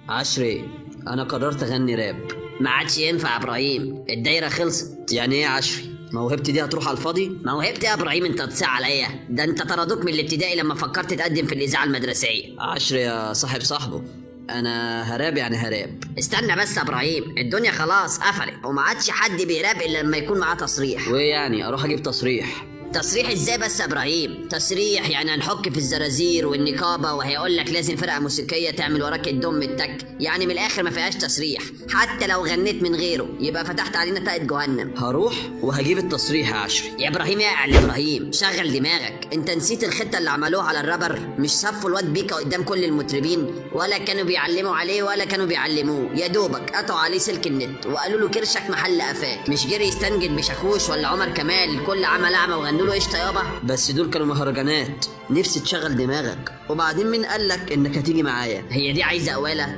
عشري، انا قررت اغني راب. ما عادش ينفع يا ابراهيم، الدايره خلصت. يعني ايه يا عشري؟ موهبتي دي هتروح على الفاضي؟ موهبتي يا ابراهيم انت تصيع عليا؟ ده انت طردوك من الابتدائي لما فكرت تقدم في الاذاعه المدرسيه. عشري يا صاحب صاحبه، انا هراب يعني هراب. استنى بس يا ابراهيم، الدنيا خلاص قفلت وما عادش حد بيراب الا لما يكون معاه تصريح. وايه يعني اروح اجيب تصريح؟ تصريح ازاي بس يا ابراهيم؟ تصريح يعني هنحك في الزرازير والنقابه وهيقول لك لازم فرقه موسيقيه تعمل وراك الدم التك، يعني من الاخر ما فيهاش تصريح. حتى لو غنيت من غيره يبقى فتحت علينا طاقه جهنم. هروح وهجيب التصريح يا عشري. يا ابراهيم يا ابراهيم شغل دماغك، انت نسيت الخطه اللي عملوها على الرابر؟ مش صفوا الواد بيكا قدام كل المطربين، ولا كانوا بيعلموا عليه ولا كانوا بيعلموه، يا دوبك قطعوا عليه سلك النت وقالوا له كرشك محل قفاك. مش جري يستنجد بشاكوش ولا عمر كمال الكل عمل اعمى وغنوا له قشطه يابا؟ بس دول كانوا مهرجانات. نفسي تشغل دماغك. وبعدين مين قالك انك هتيجي معايا؟ هي دي عايزه قواله؟